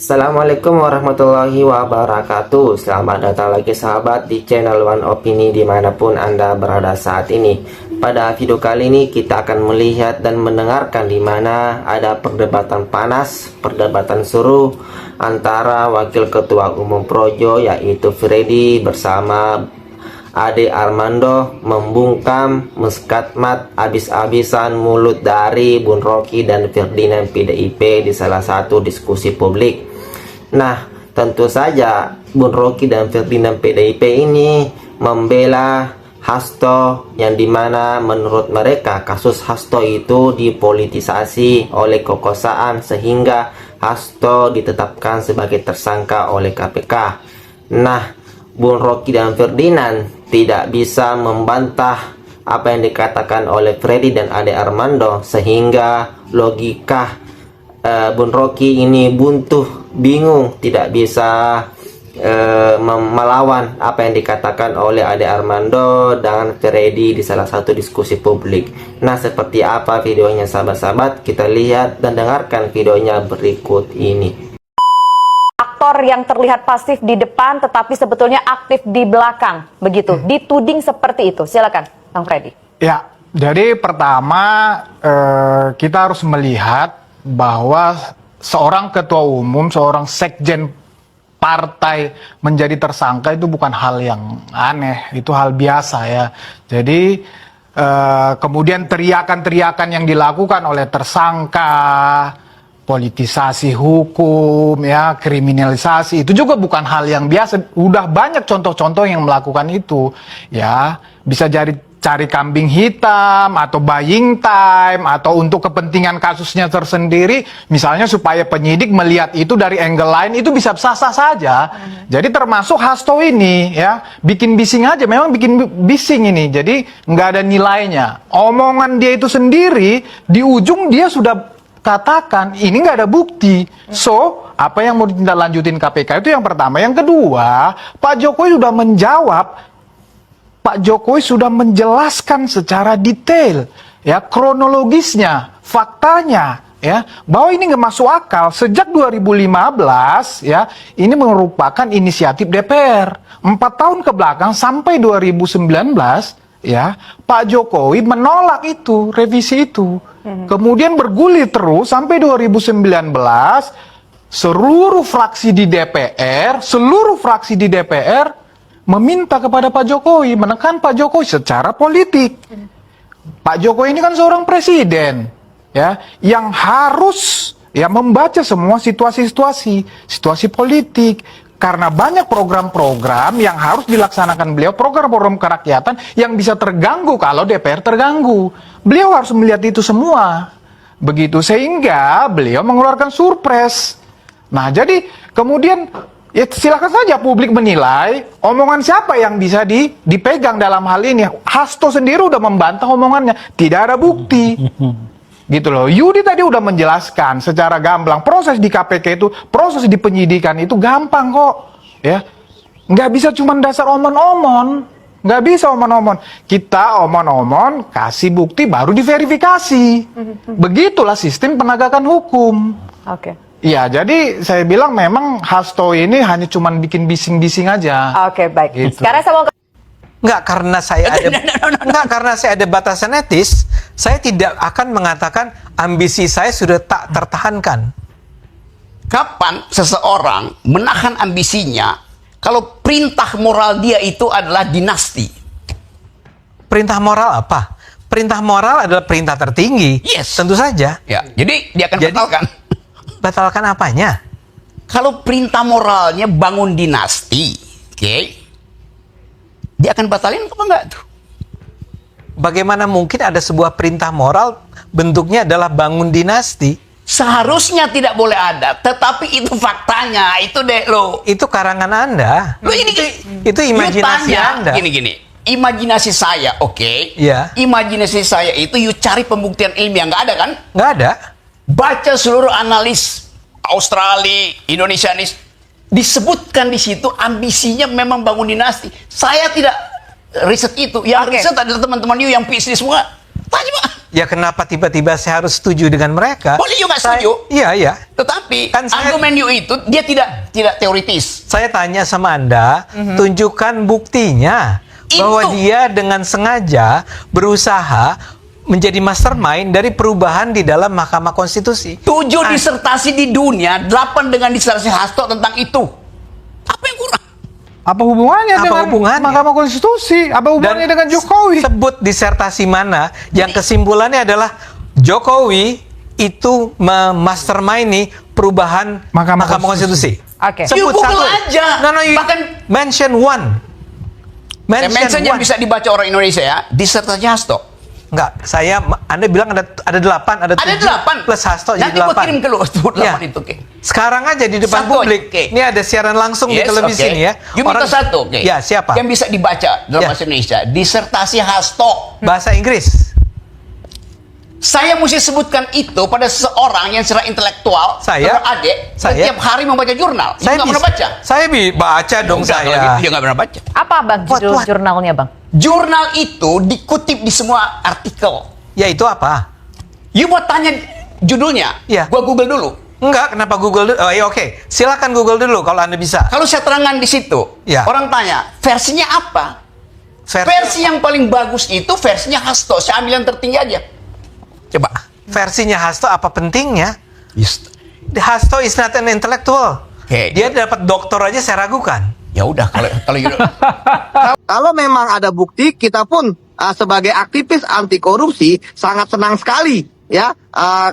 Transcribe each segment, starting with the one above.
Assalamualaikum warahmatullahi wabarakatuh. Selamat datang lagi sahabat di channel One Opini dimanapun Anda berada saat ini. Pada video kali ini kita akan melihat dan mendengarkan di mana ada perdebatan panas, perdebatan seru antara Wakil Ketua Umum Projo yaitu Freddy bersama Ade Armando membungkam, meskatmat habis-habisan mulut dari Bun Rocky dan Ferdinand PDIP di salah satu diskusi publik. Nah, tentu saja Bun Rocky dan Ferdinand PDIP ini membela Hasto, yang dimana menurut mereka kasus Hasto itu dipolitisasi oleh kekuasaan sehingga Hasto ditetapkan sebagai tersangka oleh KPK. Nah, Bun Rocky dan Ferdinand tidak bisa membantah apa yang dikatakan oleh Freddy dan Ade Armando, sehingga logika Bun Rocky ini buntu, bingung, tidak bisa melawan apa yang dikatakan oleh Ade Armando dan Freddy di salah satu diskusi publik. Nah, seperti apa videonya sahabat-sahabat? Kita lihat dan dengarkan videonya berikut ini. Aktor yang terlihat pasif di depan tetapi sebetulnya aktif di belakang, begitu dituding seperti itu. Silakan Bang Freddy. Ya, jadi pertama kita harus melihat bahwa seorang ketua umum, seorang sekjen partai menjadi tersangka itu bukan hal yang aneh, itu hal biasa ya. Jadi kemudian teriakan-teriakan yang dilakukan oleh tersangka, politisasi hukum, ya, kriminalisasi, itu juga bukan hal yang biasa. Udah banyak contoh-contoh yang melakukan itu, ya. Bisa cari kambing hitam, atau buying time, atau untuk kepentingan kasusnya tersendiri, misalnya supaya penyidik melihat itu dari angle lain, itu bisa sah-sah saja. Jadi termasuk Hasto ini, ya, bikin bising aja, memang bikin bising ini. Jadi nggak ada nilainya. Omongan dia itu sendiri, di ujung dia sudah katakan ini nggak ada bukti. So, apa yang mau ditindaklanjutin KPK itu yang pertama. Yang kedua, Pak Jokowi sudah menjawab, Pak Jokowi sudah menjelaskan secara detail, ya, kronologisnya, faktanya, ya, bahwa ini nggak masuk akal. Sejak 2015, ya, ini merupakan inisiatif DPR. 4 tahun ke belakang sampai 2019, ya, Pak Jokowi menolak itu, revisi itu. Kemudian bergulir terus sampai 2019, seluruh fraksi di DPR meminta kepada Pak Jokowi, menekan Pak Jokowi secara politik. Pak Jokowi ini kan seorang presiden, ya, yang harus, ya, membaca semua situasi politik. Karena banyak program-program yang harus dilaksanakan beliau, program-program kerakyatan yang bisa terganggu kalau DPR terganggu. Beliau harus melihat itu semua. Begitu, sehingga beliau mengeluarkan surpres. Nah, jadi kemudian ya silakan saja publik menilai omongan siapa yang bisa dipegang dalam hal ini. Hasto sendiri udah membantah omongannya, tidak ada bukti. Gitu loh. Yudi tadi udah menjelaskan secara gamblang, proses di KPK itu, proses di penyidikan itu gampang kok, ya. Nggak bisa cuma dasar omon-omon, nggak bisa omon-omon. Kita omon-omon, kasih bukti, baru diverifikasi. Begitulah sistem penegakan hukum. Oke. Iya, jadi saya bilang memang Hasto ini hanya cuma bikin bising-bising aja. Oke, baik. Gitu. Sekarang saya mau Enggak, karena saya ada batasan etis, saya tidak akan mengatakan ambisi saya sudah tak tertahankan. Kapan seseorang menahan ambisinya kalau perintah moral dia itu adalah dinasti? Perintah moral apa? Perintah moral adalah perintah tertinggi. Yes. Tentu saja. Ya, jadi dia akan batalkan. Batalkan apanya? Kalau perintah moralnya bangun dinasti, oke? Dia akan batalin apa enggak tuh? Bagaimana mungkin ada sebuah perintah moral bentuknya adalah bangun dinasti? Seharusnya tidak boleh ada, tetapi itu faktanya, itu deh lo. Itu karangan Anda. Lo ini Itu imajinasi Anda. Gini. Imajinasi saya, oke? Iya. Imajinasi saya itu you cari pembuktian ilmiah, nggak ada kan? Nggak ada. Baca seluruh analis Australia, Indonesianis, disebutkan di situ ambisinya memang bangun dinasti. Saya tidak riset itu. Yang riset adalah teman-teman you yang PhD semua. Tanya, Pak. Ya kenapa tiba-tiba saya harus setuju dengan mereka? Boleh juga setuju. Iya. Tetapi Kan saya- argumen you itu dia tidak teoritis. Saya tanya sama Anda, tunjukkan buktinya Itu. bahwa dia dengan sengaja berusaha menjadi mastermind dari perubahan di dalam Mahkamah Konstitusi. 7 disertasi di dunia, 8 dengan disertasi Hasto tentang itu. Apa yang kurang? Apa hubungannya Apa dengan hubungannya? Mahkamah Konstitusi? Apa hubungannya dengan Jokowi? Sebut disertasi mana yang kesimpulannya adalah Jokowi itu memastermindi perubahan Mahkamah Mahkamah Konstitusi. Oke. Sebut You Google satu. aja. No, you Bahkan- mention one. Mention yang one. bisa dibaca orang Indonesia ya, disertasi Hasto. Enggak, Anda bilang ada 8, ada 7 Ada 8 plus Hasto jadi Nanti 8. gua kirim ke lu 8 Ya. itu, oke. Sekarang aja di depan Satu, publik. oke. Ini ada siaran langsung di Yes, televisi oke. nih ya. You minta satu, oke. Ya, siapa? Yang bisa dibaca dalam Ya. bahasa Indonesia, disertasi Hasto. Bahasa Inggris. Saya mesti sebutkan itu pada seseorang yang secara intelektual, Saya? adik, Saya? setiap hari membaca jurnal. Saya nggak pernah baca. Saya baca dong Enggak, kalau saya. gitu dia nggak pernah baca. Apa bang judul What? jurnalnya bang? Jurnal itu dikutip di semua artikel. Ya itu apa? You mau tanya judulnya? Iya. Gua Google dulu. Enggak, kenapa Google dulu? Oh ya oke. Silakan Google dulu kalau Anda bisa. Kalau saya terangkan di situ, Iya. orang tanya, versinya apa? Versi yang paling bagus itu versinya Hasto. Saya ambil yang tertinggi aja. Coba. Versinya Hasto apa pentingnya? Hasto is not an intellectual. Oke. Dia dapat doktor aja saya ragukan. Ya udah kalau gitu. Kalau memang ada bukti, kita pun sebagai aktivis anti korupsi sangat senang sekali ya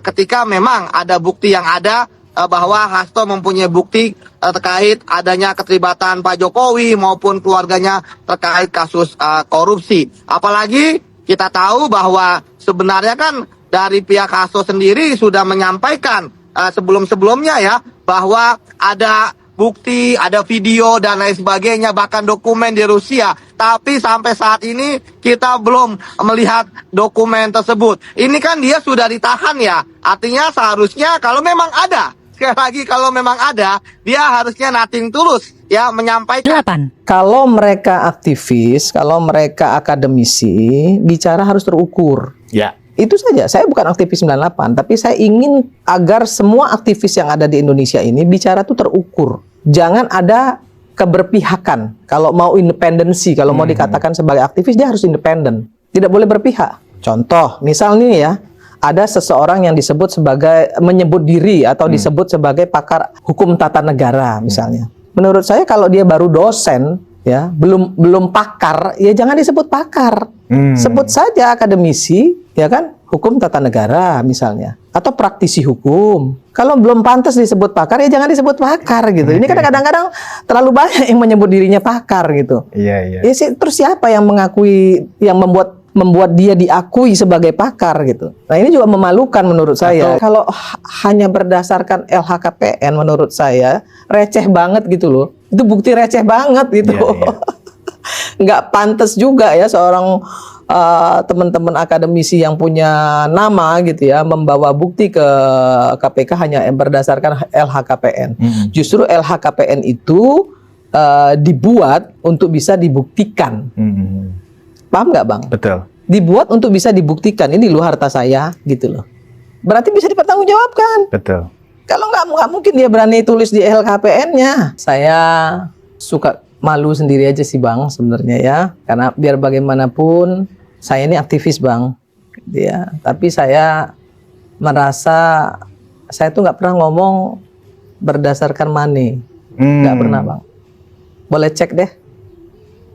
ketika memang ada bukti yang ada bahwa Hasto mempunyai bukti terkait adanya keterlibatan Pak Jokowi maupun keluarganya terkait kasus korupsi. Apalagi kita tahu bahwa sebenarnya kan dari pihak Hasto sendiri sudah menyampaikan sebelum-sebelumnya ya bahwa ada bukti, ada video dan lain sebagainya, bahkan dokumen di Rusia. Tapi sampai saat ini kita belum melihat dokumen tersebut. Ini kan dia sudah ditahan ya. Artinya seharusnya kalau memang ada, sekali lagi kalau memang ada, dia harusnya nothing tulus ya menyampaikan. Kalau mereka aktivis, kalau mereka akademisi, bicara harus terukur. Ya. Itu saja. Saya bukan aktivis 98, tapi saya ingin agar semua aktivis yang ada di Indonesia ini bicara tuh terukur. Jangan ada keberpihakan. Kalau mau independensi, kalau mau dikatakan sebagai aktivis, dia harus independen. Tidak boleh berpihak. Contoh, misal nih ya, ada seseorang yang disebut sebagai, menyebut diri atau disebut sebagai pakar hukum tata negara misalnya. Menurut saya kalau dia baru dosen, ya belum pakar, ya jangan disebut pakar. Sebut saja akademisi, ya kan, hukum tata negara misalnya, atau praktisi hukum. Kalau belum pantas disebut pakar, ya jangan disebut pakar gitu. Ini kan kadang-kadang terlalu banyak yang menyebut dirinya pakar gitu. Iya. Ya terus siapa yang mengakui, yang membuat dia diakui sebagai pakar gitu. Nah ini juga memalukan menurut saya. Kalau hanya berdasarkan LHKPN menurut saya receh banget gitu loh. Itu bukti receh banget gitu. Nggak pantas juga ya seorang teman-teman akademisi yang punya nama gitu ya membawa bukti ke KPK hanya berdasarkan LHKPN. Justru LHKPN itu dibuat untuk bisa dibuktikan. Paham nggak bang? Betul. Dibuat untuk bisa dibuktikan, ini loh harta saya gitu loh. Berarti bisa dipertanggungjawabkan. Betul. Kalau nggak mungkin dia berani tulis di LHKPN-nya. Saya suka malu sendiri aja sih bang sebenarnya ya. Karena biar bagaimanapun saya ini aktivis bang. Ya, tapi saya merasa saya tuh nggak pernah ngomong berdasarkan money. Nggak pernah bang. Boleh cek deh.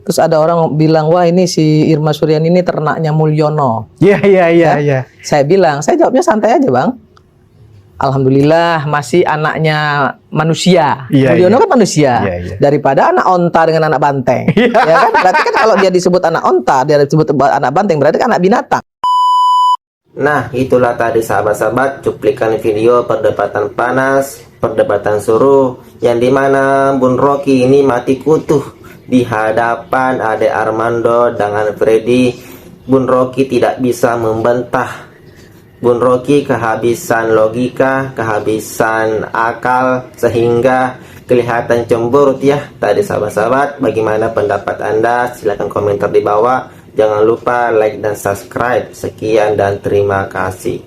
Terus ada orang bilang, wah ini si Irma Suryani ini ternaknya Mulyono. Iya. Saya bilang, saya jawabnya santai aja bang. Alhamdulillah masih anaknya manusia. Mulyono kan manusia. Daripada anak onta dengan anak banteng. Ya kan? Berarti kan kalau dia disebut anak onta, dia disebut anak banteng, berarti kan anak binatang. Nah, itulah tadi sahabat-sahabat cuplikan video perdebatan panas, perdebatan suruh, yang dimana Bun Rocky ini mati kutuh di hadapan Ade Armando dengan Freddy. Bun Rocky tidak bisa membantah. Bun Rocky kehabisan logika, kehabisan akal, sehingga kelihatan cemberut ya. Tadi sahabat-sahabat, bagaimana pendapat Anda? Silahkan komentar di bawah. Jangan lupa like dan subscribe. Sekian dan terima kasih.